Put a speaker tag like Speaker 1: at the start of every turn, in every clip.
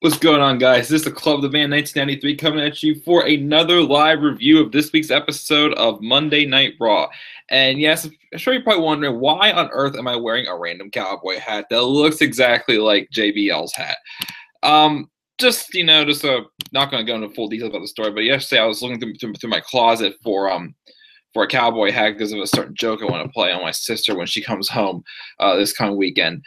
Speaker 1: What's going on, guys? This is the Club of the Man 1993 coming at you for another live review of this week's episode of Monday Night Raw. And yes, I'm sure you're probably wondering, why on earth am I wearing a random cowboy hat that looks exactly like JBL's hat? Not going to go into full details about the story, but yesterday I was looking through my closet for a cowboy hat because of a certain joke I want to play on my sister when she comes home this coming weekend.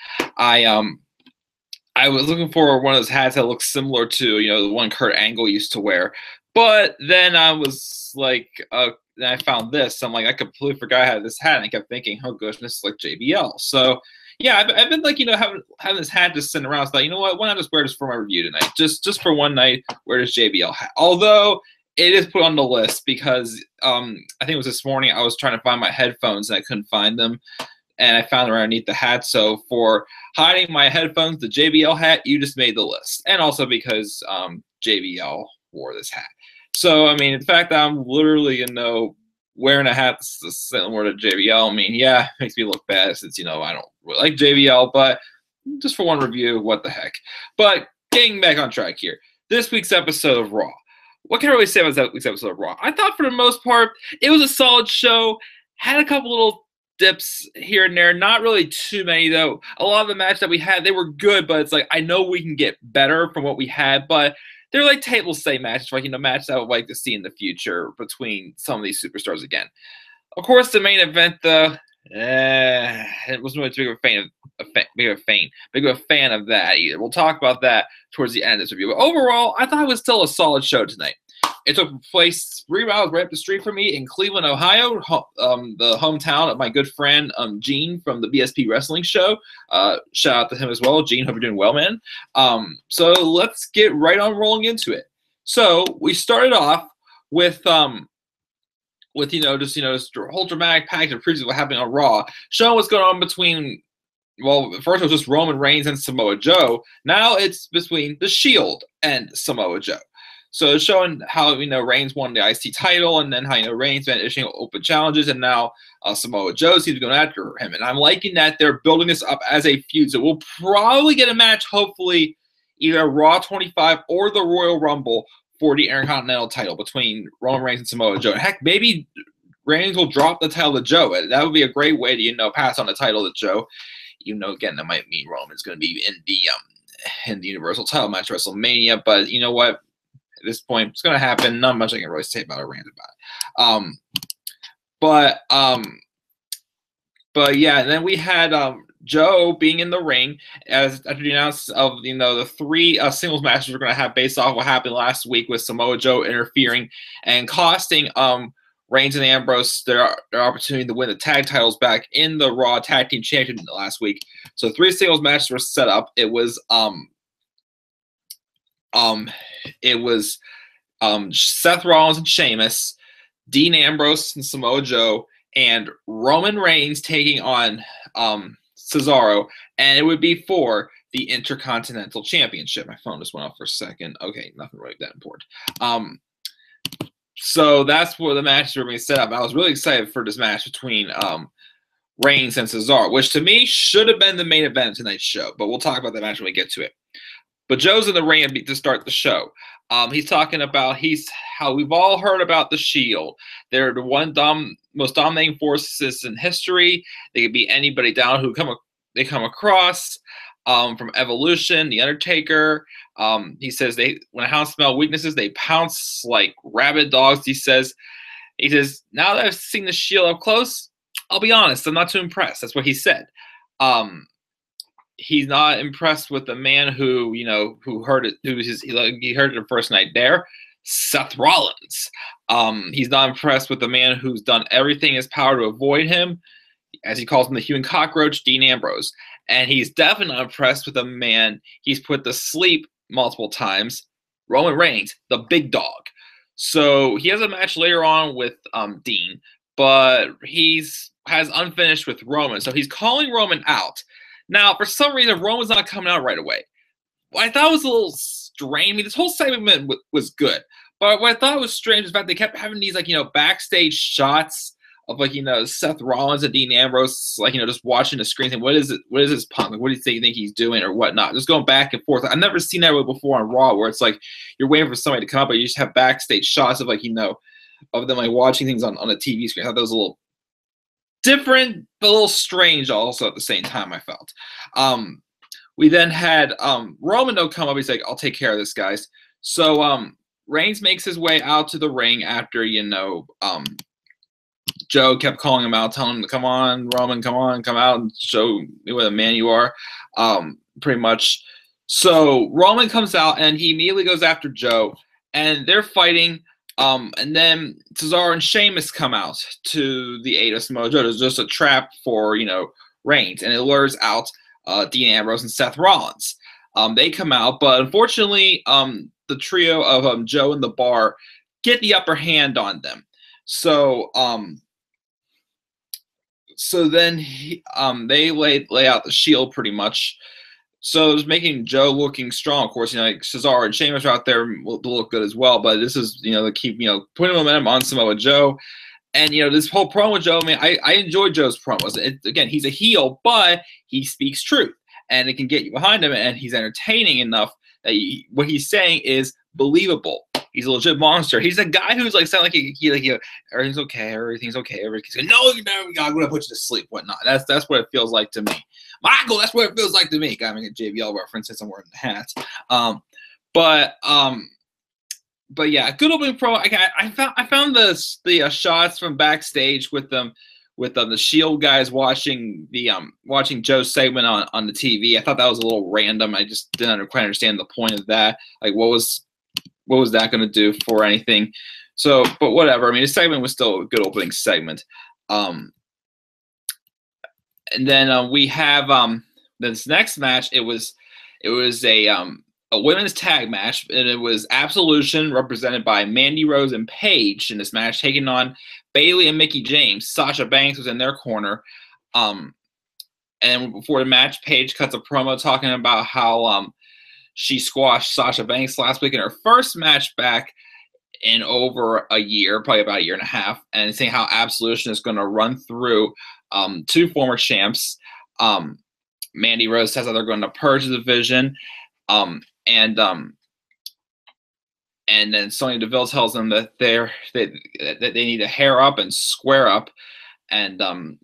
Speaker 1: I was looking for one of those hats that looks similar to, the one Kurt Angle used to wear. But then I was like, then I found this. I'm like, I completely forgot I had this hat. And I kept thinking, oh, gosh, this is like JBL. So, yeah, I've been like, having this hat just sitting around. So, you know what? Why not just wear this for my review tonight? Just for one night, wear this JBL hat. Although it is put on the list because I think it was this morning I was trying to find my headphones and I couldn't find them. And I found them underneath the hat. So for hiding my headphones, the JBL hat, you just made the list. And also because JBL wore this hat. So, I mean, the fact that I'm literally, wearing a hat that's similar to JBL, I mean, yeah, it makes me look bad since, I don't really like JBL. But just for one review, what the heck. But getting back on track here. This week's episode of Raw. What can I really say about this week's episode of Raw? I thought for the most part, it was a solid show. Had a couple little dips here and there, not really too many though. A lot of the matches that we had, they were good, but it's like I know we can get better from what we had, but they're like table stake matches, like matches I would like to see in the future between some of these superstars again. Of course, the main event, though, it wasn't really too big of a fan of that either. We'll talk about that towards the end of this review. But overall, I thought it was still a solid show tonight. It took place 3 miles right up the street from me in Cleveland, Ohio, the hometown of my good friend Gene from the BSP Wrestling Show. Shout out to him as well. Gene, hope you're doing well, man. So let's get right on rolling into it. So we started off with this whole dramatic package of previews of what happened on Raw, showing what's going on between. Well, first it was just Roman Reigns and Samoa Joe. Now it's between The Shield and Samoa Joe. So it's showing how, Reigns won the IC title, and then how, Reigns been issuing open challenges, and now Samoa Joe seems to be going after him. And I'm liking that they're building this up as a feud. So we'll probably get a match, hopefully, either Raw 25 or the Royal Rumble for the Intercontinental title between Roman Reigns and Samoa Joe. Heck, maybe Reigns will drop the title to Joe. That would be a great way to, pass on the title to Joe. Again, that might mean Roman's going to be in the Universal title match at WrestleMania, but you know what? At this point, it's going to happen. Not much I can really say about it, rant about it. But yeah, and then we had Joe being in the ring after the announcement of the 3 singles matches we're going to have based off what happened last week with Samoa Joe interfering and costing Reigns and Ambrose their opportunity to win the tag titles back in the Raw Tag Team Championship last week. So 3 singles matches were set up. It was Seth Rollins and Sheamus, Dean Ambrose and Samoa Joe, and Roman Reigns taking on Cesaro, and it would be for the Intercontinental Championship. My phone just went off for a second. Okay, nothing really that important. So that's where the matches were being set up. I was really excited for this match between Reigns and Cesaro, which to me should have been the main event of tonight's show, but we'll talk about that match when we get to it. But Joe's in the ring to start the show. He's talking about how we've all heard about the Shield. They're the most dominating forces in history. They could be anybody down who they come across. From Evolution, The Undertaker. He says when a hound smells weaknesses, they pounce like rabid dogs. He says, now that I've seen the Shield up close, I'll be honest, I'm not too impressed. That's what he said. He's not impressed with the man who heard it. He heard it the first night there, Seth Rollins. He's not impressed with the man who's done everything in his power to avoid him, as he calls him, the human cockroach, Dean Ambrose. And he's definitely not impressed with the man he's put to sleep multiple times, Roman Reigns, the big dog. So he has a match later on with Dean, but has unfinished with Roman. So he's calling Roman out. Now, for some reason, Roman's not coming out right away. What I thought was a little strange. I mean, this whole segment was good. But what I thought was strange is the fact they kept having these, backstage shots of like, Seth Rollins and Dean Ambrose, like, just watching the screen saying, what is it? What is this Punk? Like, what do you think he's doing or whatnot? Just going back and forth. I've never seen that before on Raw, where it's like you're waiting for somebody to come up, but you just have backstage shots of like, of them like watching things on a TV screen. I thought that was a little different, but a little strange also at the same time, I felt. We then had Roman though come up. He's like, I'll take care of this, guys. So Reigns makes his way out to the ring after, Joe kept calling him out, telling him to come on, Roman, come on, come out and show me what a man you are, pretty much. So Roman comes out and he immediately goes after Joe, and they're fighting. And then Cesaro and Sheamus come out to the aid of Samoa Joe. It's just a trap for, Reigns, and it lures out Dean Ambrose and Seth Rollins. They come out, but unfortunately, the trio of Joe and the Bar get the upper hand on them. So then they lay out the Shield pretty much. So it was making Joe looking strong. Of course, like Cesaro and Sheamus are out there to look good as well. But this is, to keep, putting momentum on Samoa Joe. And, this whole promo with Joe, I mean, I enjoy Joe's promos. Again, he's a heel, but he speaks truth. And it can get you behind him. And he's entertaining enough that what he's saying is believable. He's a legit monster. He's a guy who's like sounding like everything's okay, everything's okay. Everything's like, no, I'm gonna put you to sleep, whatnot. That's what it feels like to me. Michael, that's what it feels like to me. Got me a JBL reference since I'm wearing the hat. But yeah, good opening promo. I found the shots from backstage with them. With the Shield guys watching Joe's segment on the TV, I thought that was a little random. I just didn't quite understand the point of that. Like, what was that going to do for anything? So, but whatever. I mean, the segment was still a good opening segment. And then we have this next match. It was a women's tag match, and it was Absolution represented by Mandy Rose and Paige in this match, taking on Bayley and Mickie James. Sasha Banks was in their corner. And before the match, Paige cuts a promo talking about how she squashed Sasha Banks last week in her first match back in over a year, probably about a year and a half, and saying how Absolution is going to run through two former champs. Mandy Rose says that they're going to purge the division. And then Sonya Deville tells them that they need to hair up and square up, and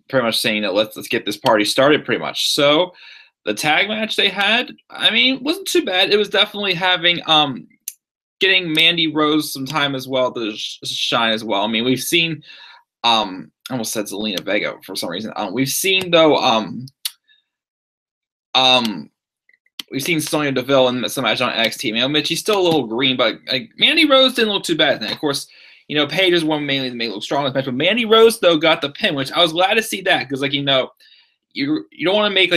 Speaker 1: pretty much saying that let's get this party started, pretty much. So the tag match they had, I mean, wasn't too bad. It was definitely having getting Mandy Rose some time as well to shine as well. I mean, we've seen I almost said Zelina Vega for some reason. We've seen though we've seen Sonya Deville in some match on NXT. I mean, she's still a little green, but like Mandy Rose didn't look too bad. And of course, Paige is one mainly to make it look strong in this match, but Mandy Rose though got the pin, which I was glad to see that because you don't want to make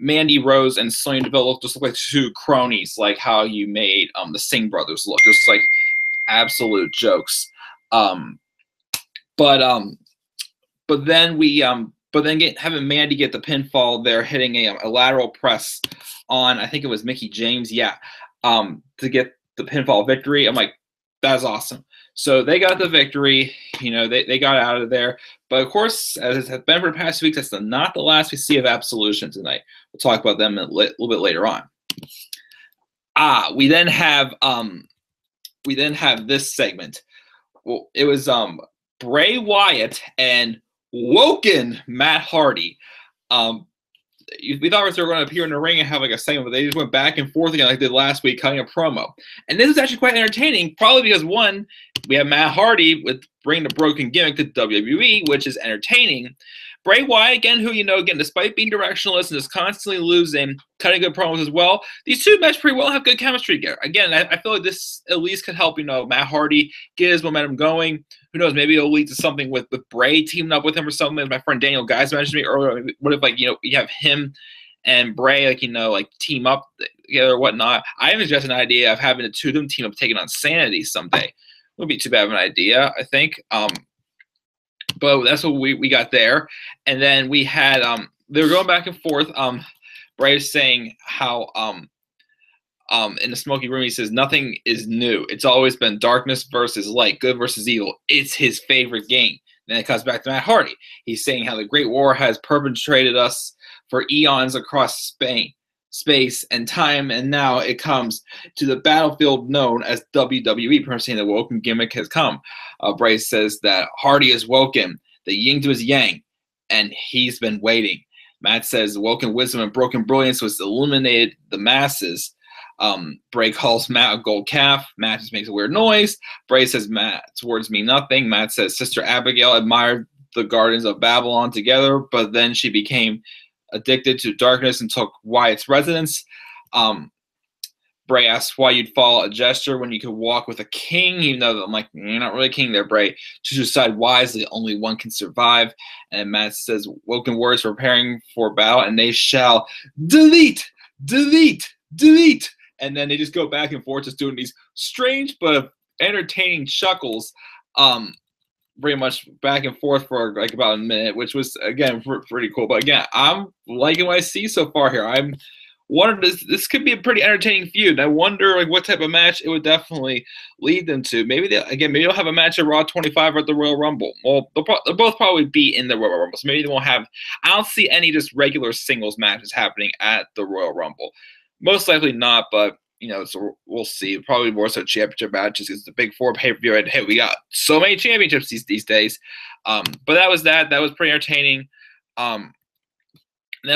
Speaker 1: Mandy Rose and Sonya Deville look like two cronies, like how you made the Singh brothers look, just like absolute jokes. But then having Mandy get the pinfall there, hitting a lateral press on, I think it was Mickie James, to get the pinfall victory. I'm like, that's awesome. So they got the victory. They got out of there. But of course, as it has been for the past weeks, that's not the last we see of Absolution tonight. We'll talk about them a little bit later on. We then have this segment. Well, it was Bray Wyatt and Woken Matt Hardy. We thought they were going to appear in the ring and have like a segment, but they just went back and forth again like they did last week, cutting a promo. And this is actually quite entertaining, probably because one, we have Matt Hardy with bringing the broken gimmick to WWE, which is entertaining. Bray Wyatt, again, who, again, despite being directionless and just constantly losing, cutting good promos as well, these two matches pretty well have good chemistry together. Again, I feel like this at least could help, Matt Hardy get his momentum going. Who knows, maybe it'll lead to something with Bray teaming up with him or something. As my friend Daniel Guys mentioned to me earlier, what if, you have him and Bray, team up together or whatnot. I even suggested an idea of having the two of them team up, taking on Sanity someday. Wouldn't be too bad of an idea, I think. But that's what we got there. And then we had they were going back and forth. Bray was saying how in the smoking room he says nothing is new. It's always been darkness versus light, good versus evil. It's his favorite game. Then it cuts back to Matt Hardy. He's saying how the Great War has perpetrated us for eons across Spain, space, and time, and now it comes to the battlefield known as WWE, saying the Woken gimmick has come. Bray says that Hardy is woken, the yin to his yang, and he's been waiting. Matt says woken wisdom and broken brilliance was illuminated the masses. Bray calls Matt a gold calf. Matt just makes a weird noise. Bray says Matt's words mean nothing. Matt says Sister Abigail admired the gardens of Babylon together, but then she became addicted to darkness and took Wyatt's residence. Bray asks why you'd follow a gesture when you could walk with a king, even though I'm like, you're not really a king there, Bray. Choose decide wisely, only one can survive. And Matt says, woken words preparing for battle, and they shall delete, delete, delete. And then they just go back and forth, just doing these strange but entertaining chuckles, pretty much back and forth for like about a minute, which was, again, pretty cool. But again, I'm liking what I see so far here. I'm wondering, this could be a pretty entertaining feud. I wonder like what type of match it would definitely lead them to. Maybe they'll have a match at Raw 25 or at the Royal Rumble. Well, they'll both probably be in the Royal Rumble, so maybe they won't have. I don't see any just regular singles matches happening at the Royal Rumble. Most likely not, but so we'll see. Probably more so championship matches because the Big Four pay-per-view. And hey, we got so many championships these days. But that was that. That was pretty entertaining. Then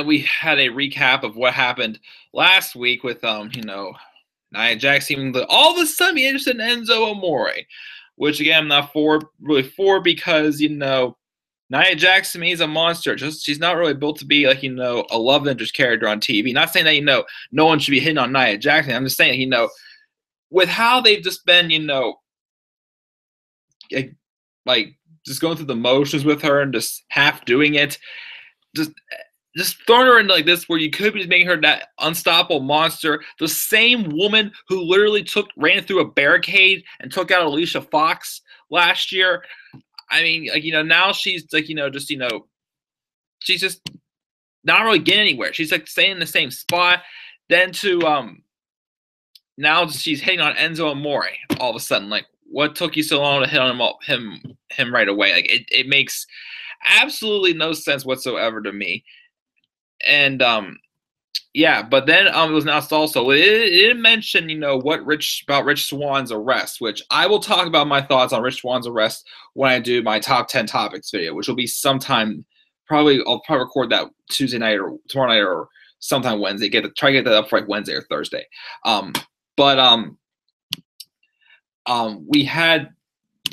Speaker 1: we had a recap of what happened last week with Nia Jax seeming all of a sudden be interested in Enzo Amore, which again I'm not really for because Nia Jax to me is a monster. She's not really built to be like a love interest character on TV. Not saying that no one should be hitting on Nia Jax. I'm just saying with how they've just been like just going through the motions with her and just half doing it, just throwing her into like this where you could be just making her that unstoppable monster. The same woman who literally ran through a barricade and took out Alicia Fox last year. I mean, now she's like, she's just not really getting anywhere. She's like staying in the same spot. Then now she's hitting on Enzo Amore all of a sudden. Like, what took you so long to hit on him right away? Like, it makes absolutely no sense whatsoever to me. And yeah, but then it was announced also. It didn't mention about Rich Swann's arrest, which I will talk about my thoughts on Rich Swann's arrest when I do my top 10 topics video, which will be sometime I'll probably record that Tuesday night or tomorrow night or sometime Wednesday. Try to get that up for like Wednesday or Thursday. We had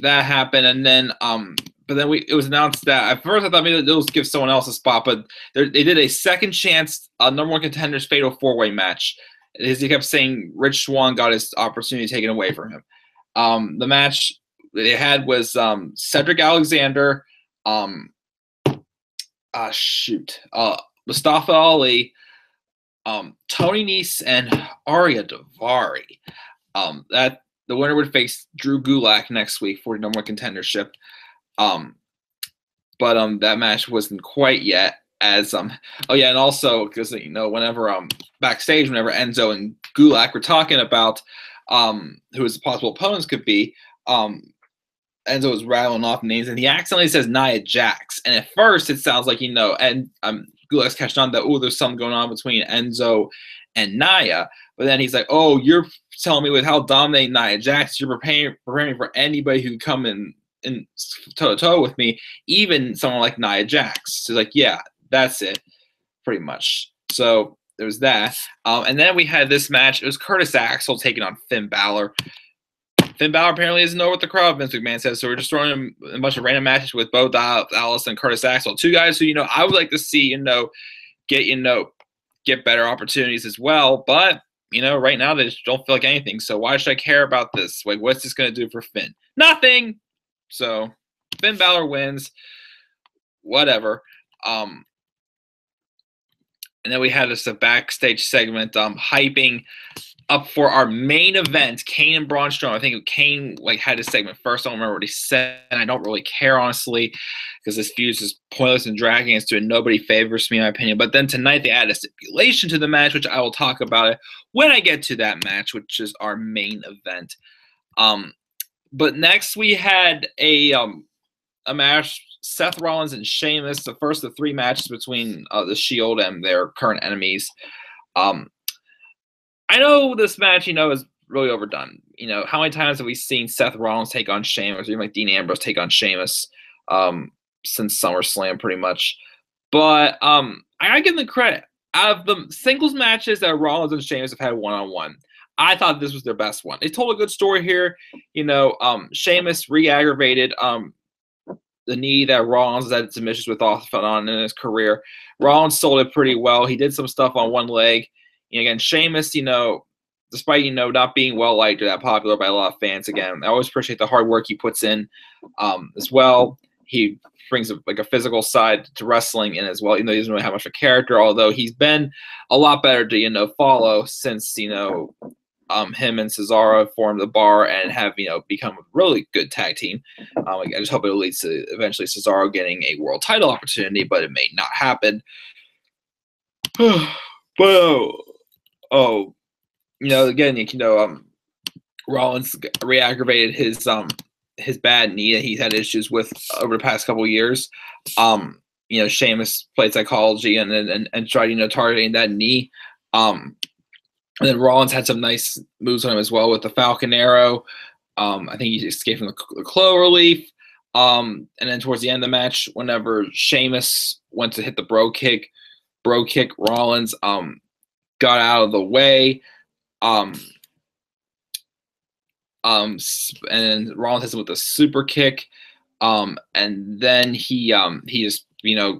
Speaker 1: that happen, and then but then it was announced that at first I thought maybe they'll give someone else a spot, but they did a second chance number one contenders fatal four-way match. As he kept saying, Rich Swann got his opportunity taken away from him. The match they had was Cedric Alexander, Mustafa Ali, Tony Nese, and Arya Daivari. That the winner would face Drew Gulak next week for the number one contendership. But that match wasn't quite yet as oh yeah, and also because whenever backstage, whenever Enzo and Gulak were talking about who his possible opponents could be, Enzo was rattling off names and he accidentally says Nia Jax, and at first it sounds like and Gulak's catching on that there's something going on between Enzo and Nia, but then he's like, oh, you're telling me with how dominating Nia Jax, you're preparing for anybody who come in toe-to-toe with me, even someone like Nia Jax. So like, yeah, that's it, pretty much. So there was that. And then we had this match. It was Curtis Axel taking on Finn Balor. Finn Balor apparently doesn't know what the crowd, Vince McMahon says, so we're just throwing him a bunch of random matches with Bo Dallas and Curtis Axel. Two guys who, I would like to see, get better opportunities as well. But, right now they just don't feel like anything. So why should I care about this? Like, what's this going to do for Finn? Nothing. So Finn Balor wins, whatever. And then we had just a backstage segment hyping up for our main event, Kane and Braun Strowman. I think Kane had his segment first. I don't remember what he said, and I don't really care, honestly, because this feud is just pointless and dragging. It's doing nobody favors me, in my opinion. But then tonight they add a stipulation to the match, which I will talk about it when I get to that match, which is our main event. But next we had a match Seth Rollins and Sheamus, the first of 3 matches between the Shield and their current enemies. I know this match, is really overdone. How many times have we seen Seth Rollins take on Sheamus, or even like Dean Ambrose take on Sheamus since SummerSlam, pretty much? But I gotta give them the credit. Out of the singles matches that Rollins and Sheamus have had one-on-one, I thought this was their best one. They told a good story here. Sheamus re-aggravated the knee that Rollins had some issues with off and on in his career. Rollins sold it pretty well. He did some stuff on one leg. Again, Sheamus, despite, not being well-liked or that popular by a lot of fans, again, I always appreciate the hard work he puts in as well. He brings a physical side to wrestling in as well, even though he doesn't really have much of a character, although he's been a lot better to, follow since, him and Cesaro formed the Bar and have, become a really good tag team. I just hope it leads to eventually Cesaro getting a world title opportunity, but it may not happen. But, again, Rollins re-aggravated his bad knee that he's had issues with over the past couple of years. Sheamus played psychology and tried, targeting that knee. And then Rollins had some nice moves on him as well with the Falcon Arrow. I think he escaped from the Clover Leaf. And then towards the end of the match, whenever Sheamus went to hit the bro kick, Rollins got out of the way. And then Rollins hits him with a super kick. And then he just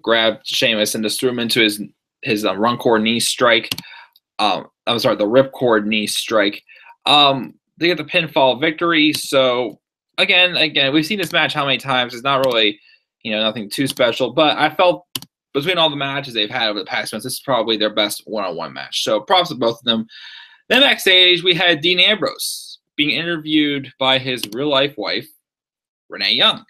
Speaker 1: grabbed Sheamus and just threw him into his run-cord knee strike. I'm sorry, the ripcord knee strike. They get the pinfall victory. So again, we've seen this match how many times? It's not really, nothing too special. But I felt between all the matches they've had over the past months, this is probably their best one-on-one match. So props to both of them. Then backstage, we had Dean Ambrose being interviewed by his real-life wife, Renee Young,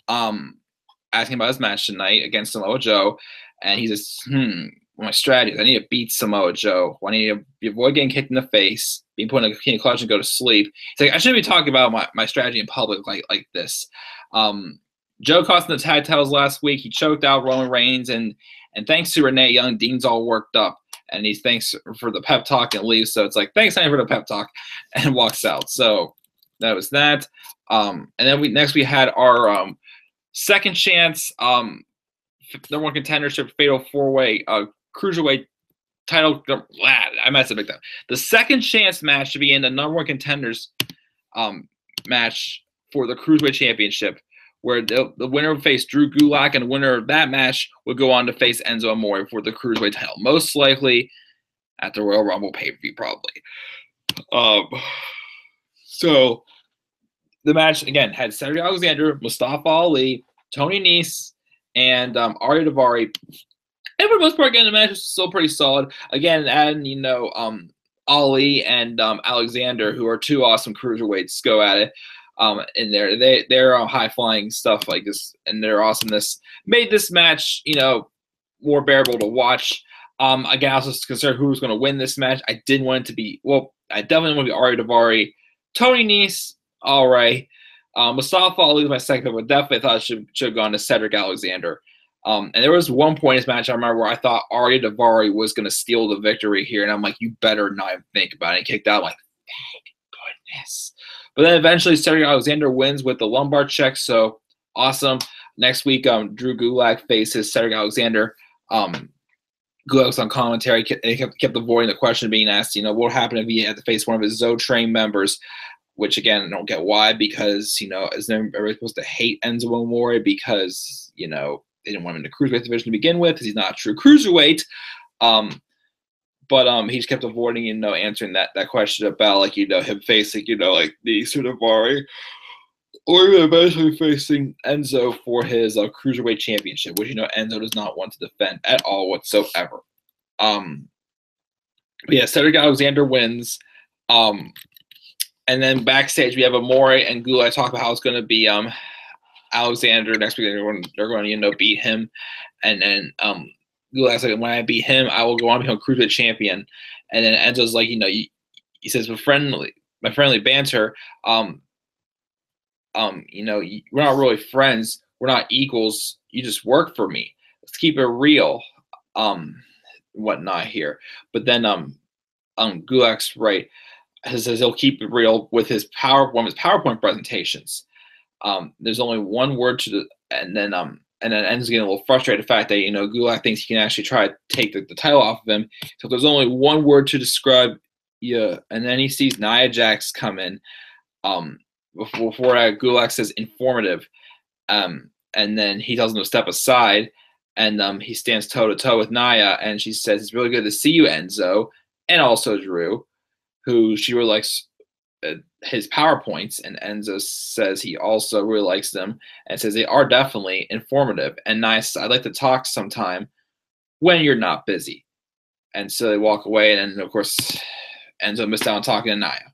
Speaker 1: asking about his match tonight against Samoa Joe. And he says, my strategy is I need to beat Samoa Joe. I need to avoid getting kicked in the face, being put in a clutch and go to sleep. He's like, I shouldn't be talking about my strategy in public like this. Joe cost him the tag titles last week. He choked out Roman Reigns, and thanks to Renee Young, Dean's all worked up. And he thanks for the pep talk and leaves. So it's like, thanks Honey, for the pep talk, and walks out. So that was that. And then we had our second chance number 1 contendership fatal 4-way cruiserweight title. I messed up big time. The second chance match to be in the number 1 contenders match for the cruiserweight championship, where the winner would face Drew Gulak, and the winner of that match would go on to face Enzo Amore for the cruiserweight title, most likely at the Royal Rumble pay-per-view, probably. So the match again had Cedric Alexander, Mustafa Ali, Tony Nese, and Arya Daivari. And for the most part, again, the match was still pretty solid. Again, adding, Ali and Alexander, who are 2 awesome cruiserweights, go at it in there. They're high-flying stuff like this, and their awesomeness made this match, more bearable to watch. Again, I was just concerned who was going to win this match. I didn't want it to be, I definitely want it to be Arya Daivari. Tony Nese, all right. Mustafa Ali was my second pick, but definitely thought it should have gone to Cedric Alexander. And there was one point in this match I remember where I thought Arya Daivari was going to steal the victory here, and I'm like, you better not even think about it. And kicked out. I'm like, thank goodness. But then eventually Cedric Alexander wins with the lumbar check, so awesome. Next week, Drew Gulak faces Cedric Alexander. Gulak's on commentary. He kept avoiding the question being asked, what would happen if he had to face one of his Zo Train members? Which, again, I don't get why, because, isn't everybody supposed to hate Enzo Amore because, they didn't want him in the cruiserweight division to begin with because he's not a true cruiserweight. But he just kept avoiding, answering that question about, him facing, Nese or Daivari, or even eventually facing Enzo for his cruiserweight championship, which, Enzo does not want to defend at all whatsoever. But yeah, Cedric Alexander wins. And then backstage, we have Amore and Gulak talk about how it's going to be Alexander next week. They're going to beat him. And then Gulak's like, when I beat him, I will go on to become cruiserweight champion. And then Enzo's like, he says, my friendly banter, we're not really friends. we're not equals. You just work for me. Let's keep it real. Whatnot here. But then Gulak's right. He says he'll keep it real with his PowerPoint presentations. There's only one word to the, and then ends getting a little frustrated the fact that Gulak thinks he can actually try to take the title off of him. So there's only one word to describe you, and then he sees Nia Jax come in. Before that, Gulak says informative, and then he tells him to step aside, and he stands toe to toe with Nia, and she says it's really good to see you, Enzo, and also Drew, who she really likes his PowerPoints, and Enzo says he also really likes them and says they are definitely informative and nice. I'd like to talk sometime when you're not busy. And so they walk away, and then, of course, Enzo missed out on talking to Nia.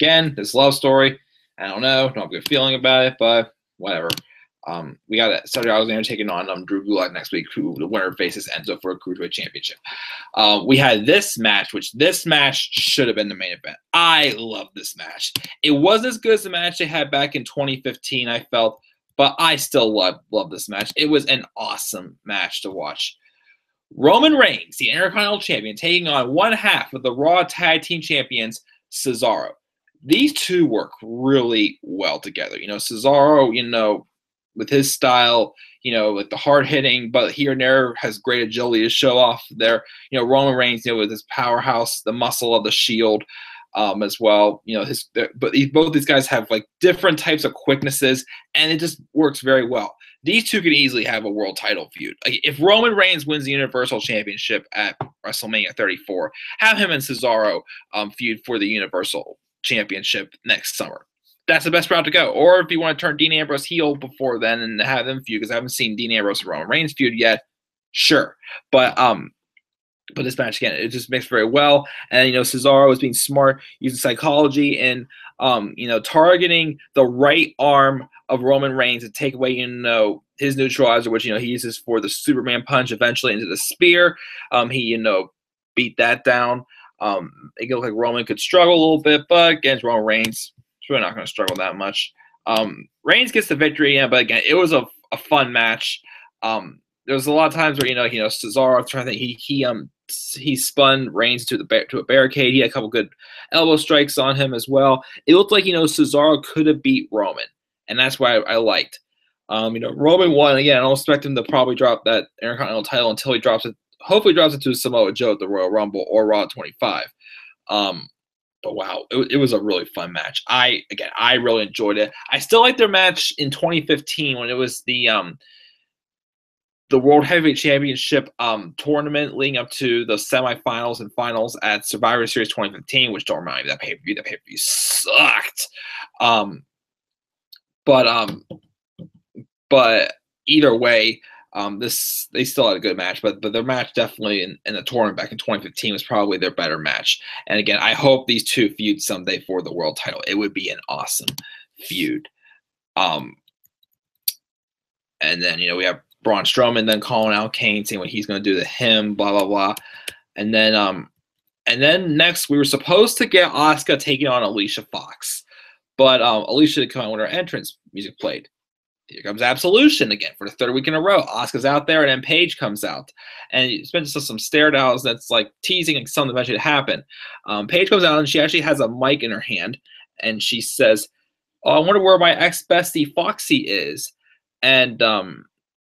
Speaker 1: Again, this love story, I don't know, don't have a good feeling about it, but whatever. We got Cedric Alexander taking on Drew Gulak next week, who the winner faces Enzo for a Cruiserweight Championship. We had this match, which this match should have been the main event. I love this match. It wasn't as good as the match they had back in 2015, I felt, but I still love this match. It was an awesome match to watch. Roman Reigns, the Intercontinental Champion, taking on one half of the Raw Tag Team Champions, Cesaro. These two work really well together. Cesaro, with his style, like the hard hitting, but here and there has great agility to show off there. Roman Reigns, with his powerhouse, the muscle of the Shield, as well. Both these guys have like different types of quicknesses, and it just works very well. These two could easily have a world title feud. Like if Roman Reigns wins the Universal Championship at WrestleMania 34, have him and Cesaro feud for the Universal Championship next summer. That's the best route to go. Or if you want to turn Dean Ambrose heel before then and have them feud, because I haven't seen Dean Ambrose and Roman Reigns feud yet, sure. But this match, again, it just mixed very well. And, Cesaro was being smart, using psychology and, targeting the right arm of Roman Reigns to take away, his neutralizer, which, he uses for the Superman punch eventually into the spear. He, beat that down. It looked like Roman could struggle a little bit, but against Roman Reigns, he's really not going to struggle that much. Reigns gets the victory, but again, it was a fun match. There was a lot of times where Cesaro, I'm trying to think, he spun Reigns to a barricade. He had a couple good elbow strikes on him as well. It looked like Cesaro could have beat Roman, and that's why I liked. Roman won again. I don't expect him to probably drop that Intercontinental title until he drops it. Hopefully, drops it to Samoa Joe at the Royal Rumble or Raw 25. But wow, it was a really fun match. I really enjoyed it. I still like their match in 2015 when it was the World Heavyweight Championship tournament leading up to the semifinals and finals at Survivor Series 2015, which don't remind me of that pay-per-view. That pay-per-view sucked. But either way, they still had a good match, but their match definitely in the tournament back in 2015 was probably their better match. And again, I hope these two feud someday for the world title. It would be an awesome feud. And then we have Braun Strowman then calling out Kane, saying what he's going to do to him, blah blah blah. And then next we were supposed to get Asuka taking on Alicia Fox, but Alicia did come out when her entrance music played. Here comes Absolution again for the third week in a row. Asuka's out there, and then Paige comes out. And it's been just some stare downs that's like teasing something eventually to happen. Paige comes out, and she actually has a mic in her hand, and she says, "Oh, I wonder where my ex-bestie Foxy is." And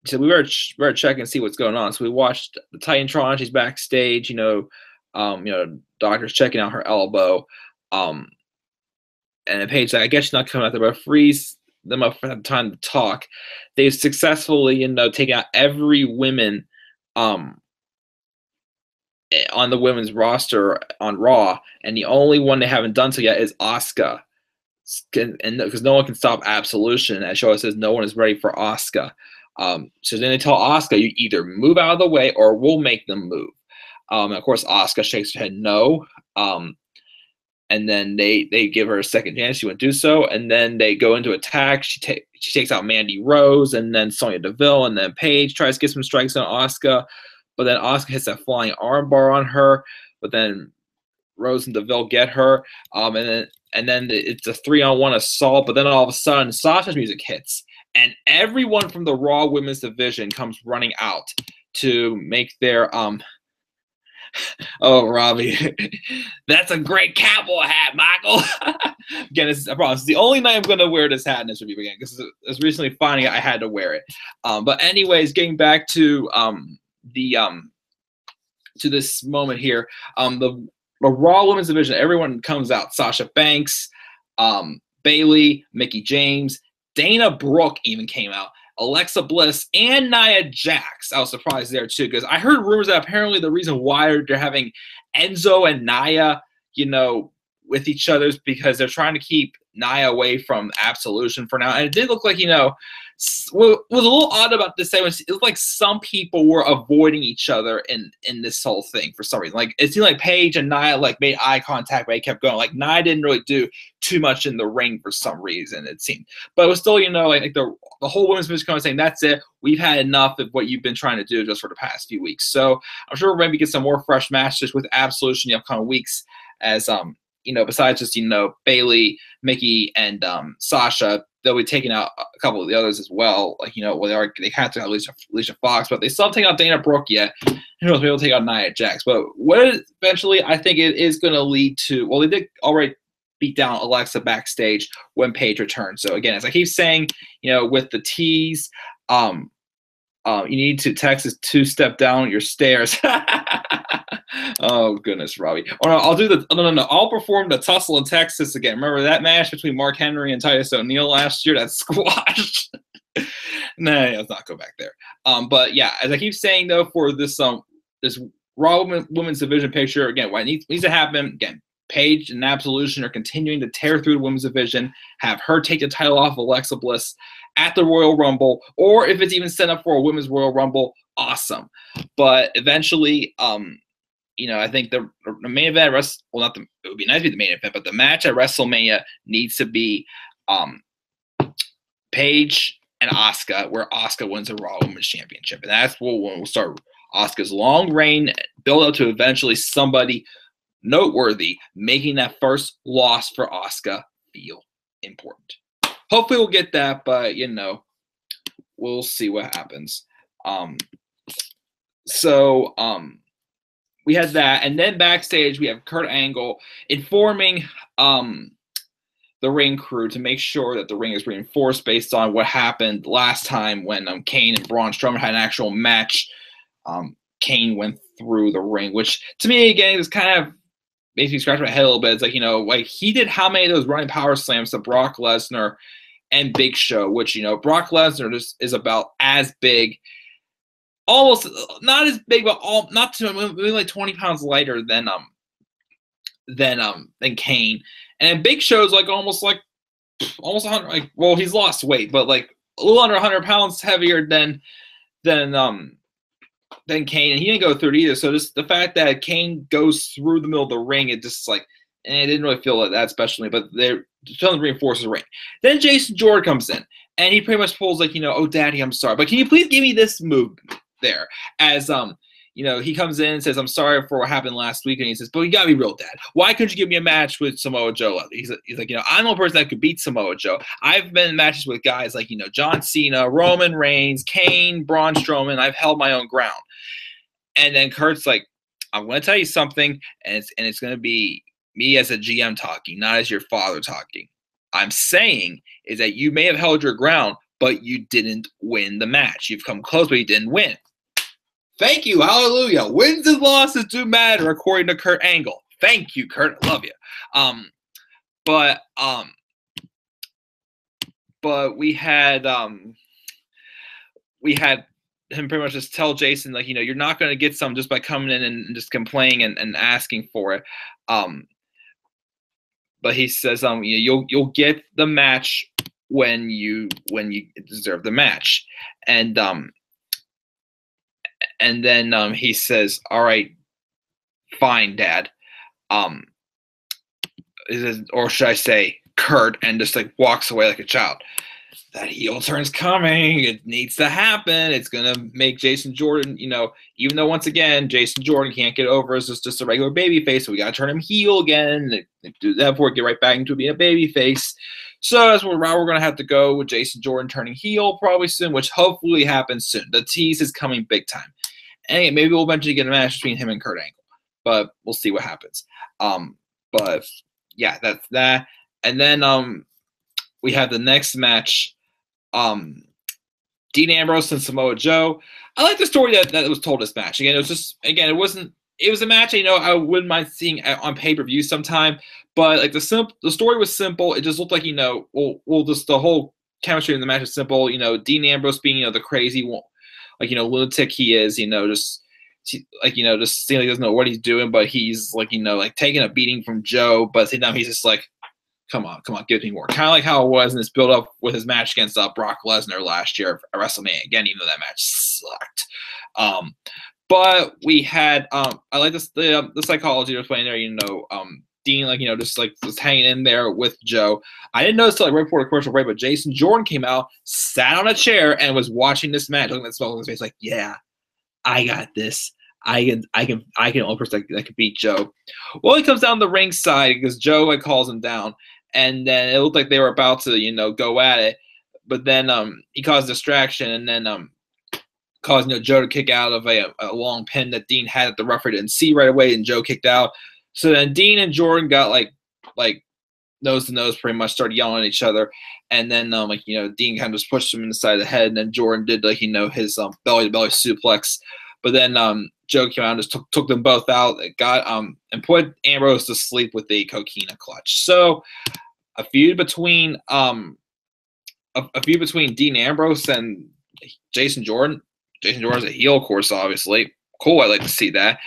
Speaker 1: so we better check and see what's going on. So we watched the Titantron. She's backstage, doctor's checking out her elbow. And then Paige said, I guess she's not coming out there, but frees them up for the time to talk. They've successfully, taken out every woman on the women's roster on Raw, and the only one they haven't done so yet is Asuka. And because no one can stop Absolution, as Showa says, no one is ready for Asuka. So then they tell Asuka, you either move out of the way or we'll make them move. And of course, Asuka shakes her head no. And then they give her a second chance. She wouldn't do so. And then they go into attack. She takes out Mandy Rose and then Sonya Deville. And then Paige tries to get some strikes on Asuka. But then Asuka hits that flying armbar on her. But then Rose and Deville get her. And then it's a 3-on-1 assault. But then all of a sudden, Sasha's music hits. and everyone from the Raw Women's Division comes running out to make their Oh, Robbie, that's a great cowboy hat, Michael. Again, I promise, it's the only night I'm going to wear this hat in this review again, because it's recently finding I had to wear it. But anyways, getting back to to this moment here, the Raw Women's Division, everyone comes out. Sasha Banks, Bayley, Mickie James, Dana Brooke even came out. Alexa Bliss, and Nia Jax. I was surprised there too, because I heard rumors that apparently the reason why they're having Enzo and Nia, with each other is because they're trying to keep Nia away from Absolution for now. And it did look like, what was a little odd about this segment, it looked like some people were avoiding each other in this whole thing for some reason. Like, it seemed like Paige and Nia made eye contact, but they kept going. Like, Nia didn't really do too much in the ring for some reason, it seemed. But it was still, the whole women's division kind of saying, that's it. We've had enough of what you've been trying to do just for the past few weeks. So I'm sure we're going to get some more fresh matches with Absolution in the upcoming weeks as, besides just, Bayley, Mickie, and Sasha, they'll be taking out a couple of the others as well. Like, they kind of took out Alicia Fox, but they still haven't taken out Dana Brooke yet. Who knows, maybe they'll take out Nia Jax. But eventually, I think it is going to lead to, well, they did already beat down Alexa backstage when Paige returned. So again, as I keep saying, with the tease, you need to Texas 2-step down your stairs. Oh goodness, Robbie. Oh no, I'll do the no. I'll perform the tussle in Texas again. Remember that match between Mark Henry and Titus O'Neil last year? That squash. Nah, let's not go back there. But yeah, as I keep saying though, for this this Raw Women's Division picture, again, what needs to happen, again, Paige and Absolution are continuing to tear through the Women's Division, have her take the title off of Alexa Bliss at the Royal Rumble, or if it's even set up for a Women's Royal Rumble, awesome. But eventually, I think the main event, it would be nice to be the main event, but the match at WrestleMania needs to be Paige and Asuka, where Asuka wins the Raw Women's Championship. And that's when we'll start Asuka's long reign, build up to eventually somebody noteworthy making that first loss for Asuka feel important. Hopefully we'll get that, but, we'll see what happens. We had that, and then backstage we have Kurt Angle informing the ring crew to make sure that the ring is reinforced based on what happened last time when Kane and Braun Strowman had an actual match. Kane went through the ring, which to me again is kind of makes me scratch my head a little bit. It's like, he did how many of those running power slams to Brock Lesnar and Big Show, which Brock Lesnar just is about as big. Almost not as big, but not too maybe like 20 pounds lighter than Kane. And Big Show's almost 100. Like, well, he's lost weight, but like a little under 100 pounds heavier than Kane, and he didn't go through it either. So just the fact that Kane goes through the middle of the ring, it just it didn't really feel like that specially. But they're trying to reinforce the ring. Then Jason Jordan comes in, and he pretty much pulls oh, Daddy, I'm sorry, but can you please give me this move? There, as he comes in and says, I'm sorry for what happened last week, and he says, but you gotta be real, Dad. Why couldn't you give me a match with Samoa Joe? He's like, I'm the person that could beat Samoa Joe. I've been in matches with guys like John Cena, Roman Reigns, Kane, Braun Strowman. I've held my own ground. And then Kurt's like, I'm going to tell you something, and it's going to be me as a GM talking, not as your father talking. I'm saying is that you may have held your ground, but you didn't win the match. You've come close, but you didn't win. Thank you. Hallelujah. Wins and losses do matter, according to Kurt Angle. Thank you, Kurt. I love you. But we had him pretty much just tell Jason, you're not going to get some just by coming in and just complaining and asking for it. But he says, you'll get the match when you deserve the match. And then he says, all right, fine, Dad. Or should I say Kurt, and just walks away like a child. That heel turn's coming. It needs to happen. It's going to make Jason Jordan, even though once again, Jason Jordan can't get over as just a regular baby face. So we got to turn him heel again. Do that before we get right back into being a baby face. So that's where we're going to have to go with Jason Jordan turning heel probably soon, which hopefully happens soon. The tease is coming big time. And maybe we'll eventually get a match between him and Kurt Angle, but we'll see what happens. But yeah, that's that. And then we have the next match. Dean Ambrose and Samoa Joe. I like the story that was told this match. Again, it was a match I wouldn't mind seeing on pay-per-view sometime, but like the story was simple. It just looked like, just the whole chemistry in the match is simple. Dean Ambrose being, the crazy one, lunatic he is, just seeing like he doesn't know what he's doing, but he's taking a beating from Joe, but at the same time he's just like, Come on, give me more. Kind of like how it was in this build-up with his match against Brock Lesnar last year at WrestleMania. Again, even though that match sucked. But we had I like this the psychology was playing there. Dean just hanging in there with Joe. I didn't notice till right before the commercial break, but Jason Jordan came out, sat on a chair, and was watching this match, looking at the smile on his face, like, yeah, I got this. I can only person that can beat Joe. Well, he comes down the ringside because Joe calls him down. And then it looked like they were about to, go at it. But then he caused distraction and then caused Joe to kick out of a long pin that Dean had at the referee didn't see right away, and Joe kicked out. So then Dean and Jordan got like nose to nose, pretty much started yelling at each other. And then Dean kind of just pushed him in the side of the head, and then Jordan did his belly to belly suplex. But then Joe came out and just took them both out, and put Ambrose to sleep with the coquina clutch. So a feud between Dean Ambrose and Jason Jordan. Jason Jordan's a heel, of course, obviously. Cool, I'd like to see that.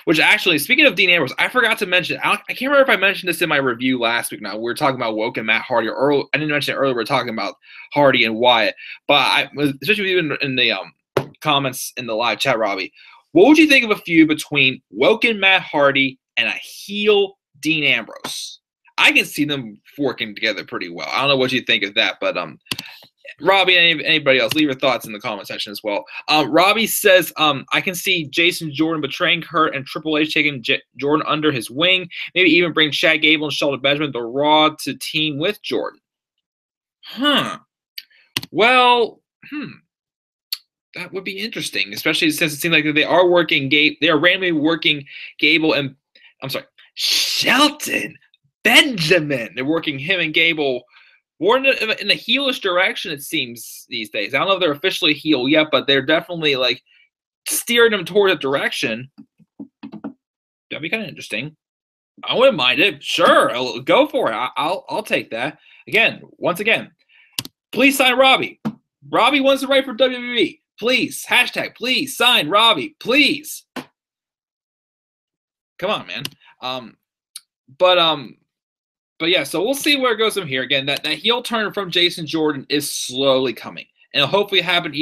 Speaker 1: Which actually, speaking of Dean Ambrose, I forgot to mention. I can't remember if I mentioned this in my review last week. Now we were talking about Woke and Matt Hardy. I didn't mention it earlier. We were talking about Hardy and Wyatt, but especially even in the comments in the live chat, Robbie. What would you think of a feud between Woken Matt Hardy and a heel Dean Ambrose? I can see them working together pretty well. I don't know what you think of that, but Robbie and anybody else, leave your thoughts in the comment section as well. Robbie says, I can see Jason Jordan betraying Kurt and Triple H taking Jordan under his wing. Maybe even bring Chad Gable and Shelton Benjamin to Raw to team with Jordan. Well, that would be interesting, especially since it seems like they are randomly working Gable and Shelton Benjamin. They're working him and Gable more in the heelish direction, it seems, these days. I don't know if they're officially heel yet, but they're definitely steering them toward a direction. That'd be kind of interesting. I wouldn't mind it. Sure, I'll go for it. I'll take that. Once again, please sign Robbie. Robbie wants to write for WWE. Please, hashtag, please sign Robbie, please. Come on, man. But yeah, so we'll see where it goes from here. Again, that heel turn from Jason Jordan is slowly coming, and it'll hopefully happen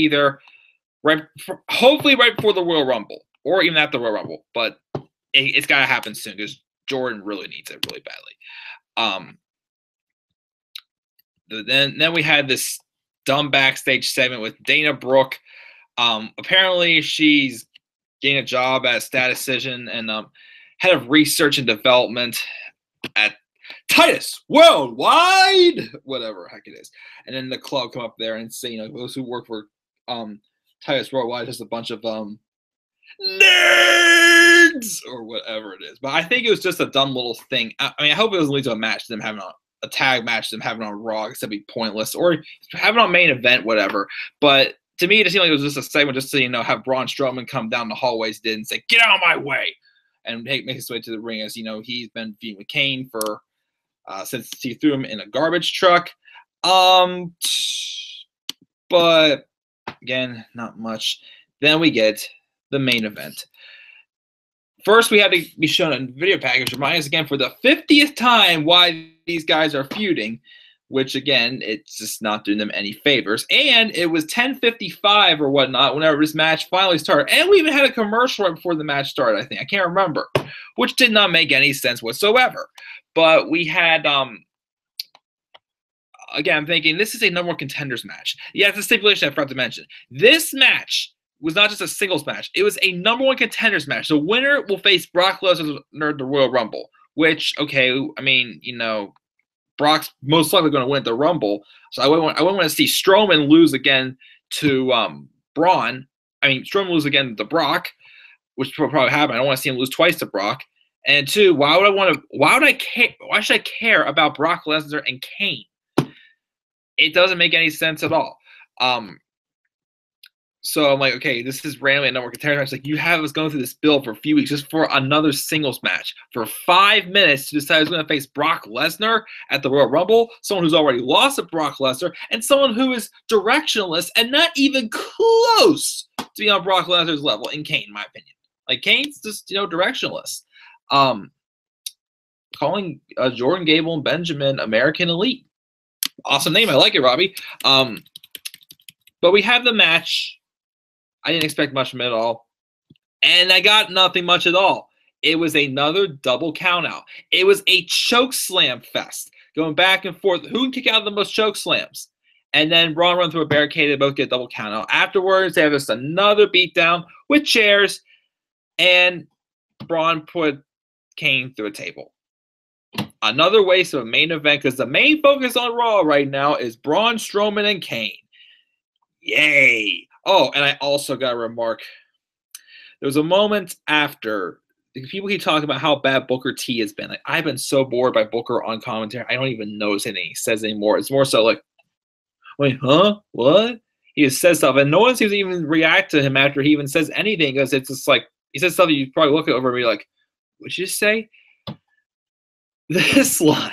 Speaker 1: hopefully right before the Royal Rumble, or even at the Royal Rumble. But it's got to happen soon because Jordan really needs it really badly. Then we had this dumb backstage segment with Dana Brooke. Apparently she's getting a job at Statistician and head of research and development at Titus Worldwide, whatever the heck it is. And then the club come up there and say, those who work for Titus Worldwide, just a bunch of nerds or whatever it is. But I think it was just a dumb little thing. I hope it doesn't lead to a match, them having a tag match, them having on Raw, because that'd be pointless, or having on main event, whatever. But to me, it seemed like it was just a segment just to, have Braun Strowman come down the hallways and say, get out of my way, and make his way to the ring, as he's been feuding with Kane for since he threw him in a garbage truck. But again, not much. Then we get the main event. First, we had to be shown a video package. Remind us again for the 50th time why these guys are feuding, which again, it's just not doing them any favors. And it was 10:55 or whatnot whenever this match finally started. And we even had a commercial right before the match started, I think. I can't remember, which did not make any sense whatsoever. But we had, again, I'm thinking this is a number one contenders match. Yeah, it's a stipulation I forgot to mention. This match was not just a singles match. It was a number one contenders match. The winner will face Brock Lesnar at the Royal Rumble, which, okay, I mean, Brock's most likely going to win the Rumble. So I wouldn't want to see Strowman lose again to Braun. I mean, Strowman lose again to Brock, which will probably happen. I don't want to see him lose twice to Brock. And two, why should I care about Brock Lesnar and Kane? It doesn't make any sense at all. So I'm like, okay, this is randomly a number contender match. Like, you have us going through this build for a few weeks just for another singles match for 5 minutes to decide who's going to face Brock Lesnar at the Royal Rumble, someone who's already lost to Brock Lesnar, and someone who is directionless and not even close to be on Brock Lesnar's level in Kane, in my opinion. Like, Kane's just, directionless. Calling Jordan Gable and Benjamin American Elite. Awesome name. I like it, Robbie. But we have the match. I didn't expect much from it at all. And I got nothing much at all. It was another double countout. It was a choke slam fest. Going back and forth. Who can kick out the most choke slams? And then Braun run through a barricade. They both get a double countout. Afterwards, they have just another beatdown with chairs. And Braun put Kane through a table. Another waste of a main event because the main focus on Raw right now is Braun Strowman and Kane. Yay. Oh, and I also got to remark, there was a moment after, people keep talking about how bad Booker T has been. Like, I've been so bored by Booker on commentary, I don't even notice anything he says anymore. It's more so like, wait, huh? What? He just says stuff, and no one seems to even react to him after he even says anything, because it's just like, he says something you probably look over and be like, what'd you say? This line.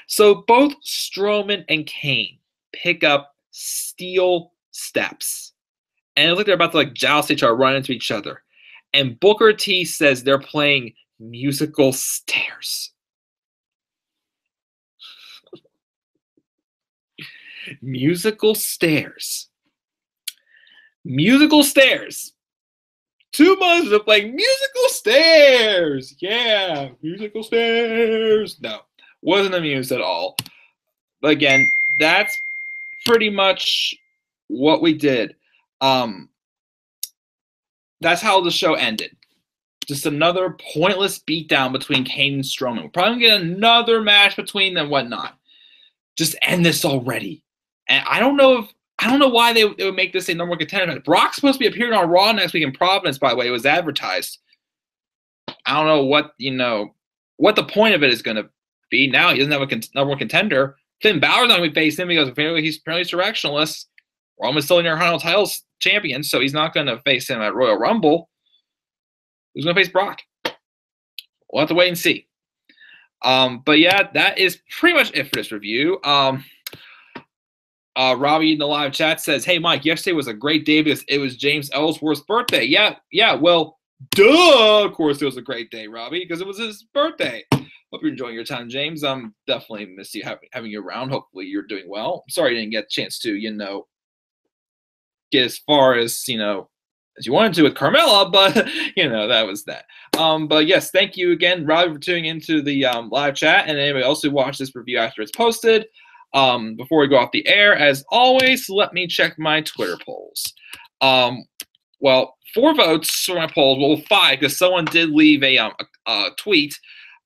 Speaker 1: So both Strowman and Kane pick up steel steps. And it looks like they're about to joust each other, run into each other. And Booker T says they're playing musical stairs. Musical stairs. Musical stairs. 2 months of playing musical stairs. Yeah, musical stairs. No, wasn't amused at all. But again, that's pretty much what we did. That's how the show ended. Just another pointless beatdown between Kane and Strowman. We're probably going to get another match between them, whatnot. Just end this already. And I don't know why they would make this a number one contender. Brock's supposed to be appearing on Raw next week in Providence, by the way. It was advertised. I don't know what the point of it is going to be. Now he doesn't have a number one contender. Finn Balor's not going to be facing him because apparently he's directionless. Roman's still Intercontinental titles champion, so he's not going to face him at Royal Rumble. Who's going to face Brock? We'll have to wait and see. But yeah, that is pretty much it for this review. Robbie in the live chat says, hey, Mike, yesterday was a great day because it was James Ellsworth's birthday. Yeah, well, duh, of course it was a great day, Robbie, because it was his birthday. Hope you're enjoying your time, James. Definitely miss you having you around. Hopefully you're doing well. I'm sorry you didn't get a chance to, get as far as, as you wanted to with Carmella, but, that was that. But yes, thank you again, Robbie, for tuning into the live chat, and anybody else who watched this review after it's posted. Before we go off the air, as always, let me check my Twitter polls. Well, 4 votes for my polls. Well, 5, because someone did leave a tweet.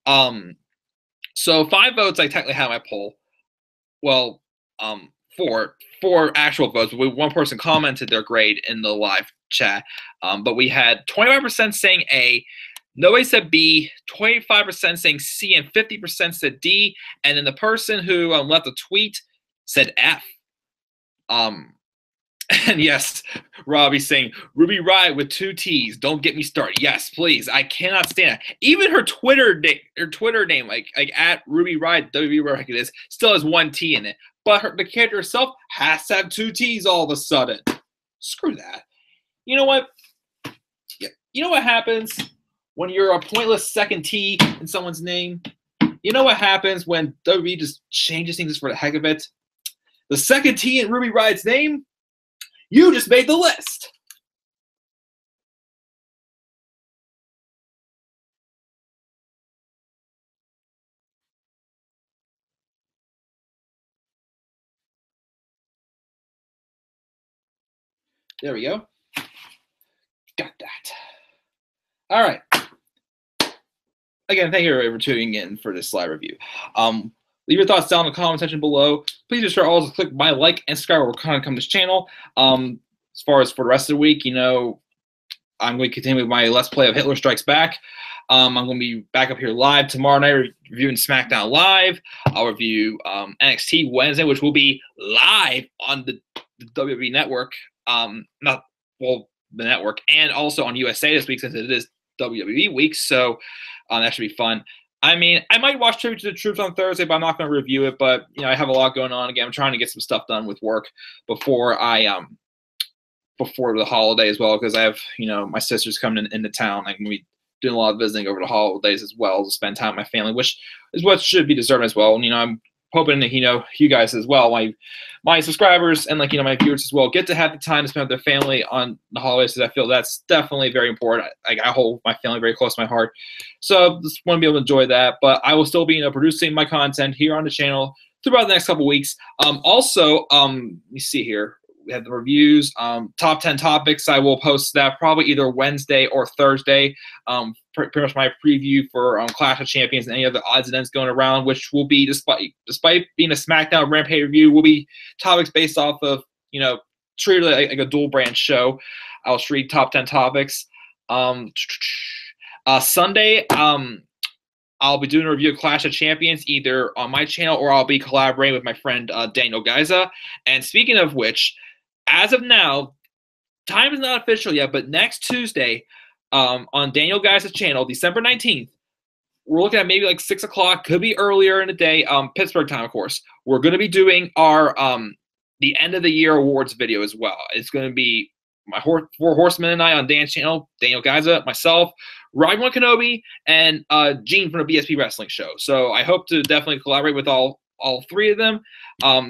Speaker 1: So 5 votes I technically have my poll. Well, 4 actual votes. But one person commented their grade in the live chat. But we had 25% saying A, nobody said B, 25% saying C, and 50% said D. And then the person who left a tweet said F. And yes, Robbie's saying, Ruby Riott with 2 T's. Don't get me started. Yes, please. I cannot stand it. Even her Twitter name, like at Ruby Riott, WWE wherever it is, still has 1 T in it. But the character herself has to have 2 T's all of a sudden. Screw that. You know what? You know what happens when you're a pointless second T in someone's name? You know what happens when WWE just changes things just for the heck of it? The second T in Ruby Riott's name? You just made the list. There we go. Got that. All right. Again, thank you for tuning in for this live review. Leave your thoughts down in the comment section below. Please be sure to also click my like and subscribe or kind of come to this channel. As far as for the rest of the week, I'm going to continue with my Let's Play of Hitler Strikes Back. I'm going to be back up here live tomorrow night reviewing SmackDown Live. I'll review NXT Wednesday, which will be live on the WWE Network. The network, and also on USA this week since it is WWE week. So that should be fun. I mean, I might watch Tribute to the Troops on Thursday, but I'm not going to review it. But I have a lot going on. Again, I'm trying to get some stuff done with work before the holiday as well, because I have my sister's coming into town. I'm going to be doing a lot of visiting over the holidays as well to spend time with my family, which is what should be deserved as well. And, I'm hoping that you guys as well, my subscribers and my viewers as well, get to have the time to spend with their family on the holidays. Because I feel that's definitely very important. I hold my family very close to my heart, so just want to be able to enjoy that. But I will still be producing my content here on the channel throughout the next couple weeks. Also, let me see here. We have the reviews, top 10 topics. I will post that probably either Wednesday or Thursday. Pretty much my preview for Clash of Champions and any other odds and ends going around, which will be, despite being a SmackDown Rampage review, will be topics based off of, treated like a dual brand show. I'll just read top 10 topics. Sunday, I'll be doing a review of Clash of Champions either on my channel or I'll be collaborating with my friend Daniel Gaiza. And speaking of which, as of now, time is not official yet, but next Tuesday on Daniel Gaiza's channel, December 19th, we're looking at maybe like 6 o'clock, could be earlier in the day, Pittsburgh time, of course. We're going to be doing our the end of the year awards video as well. It's going to be my Four Horsemen and I on Dan's channel, Daniel Gaiza, myself, Rob Kenobi, and Gene from the BSP Wrestling Show. So I hope to definitely collaborate with all three of them.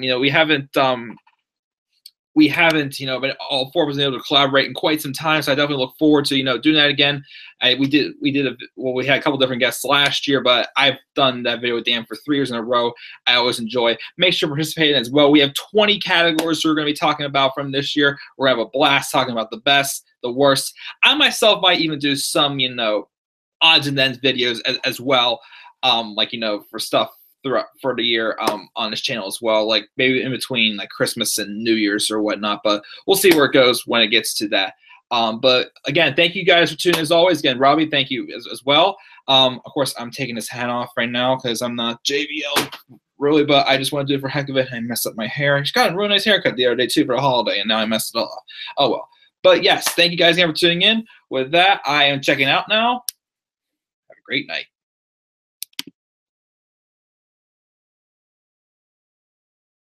Speaker 1: We haven't, but all four of us been able to collaborate in quite some time. So I definitely look forward to, doing that again. We had a couple different guests last year, but I've done that video with Dan for 3 years in a row. I always enjoy. Make sure to participate as well. We have 20 categories we're going to be talking about from this year. We're going to have a blast talking about the best, the worst. I myself might even do some, odds and ends videos as well. For stuff for the year on this channel as well, like maybe in between like Christmas and New Year's or whatnot, but we'll see where it goes when it gets to that. But again, thank you guys for tuning in as always. Again, Robbie, thank you as well. Of course, I'm taking this hat off right now because I'm not JBL really, but I just want to do it for heck of it. I messed up my hair. I just got a really nice haircut the other day too for a holiday, and now I messed it all up. Oh well. But yes, thank you guys again for tuning in. With that, I am checking out now. Have a great night.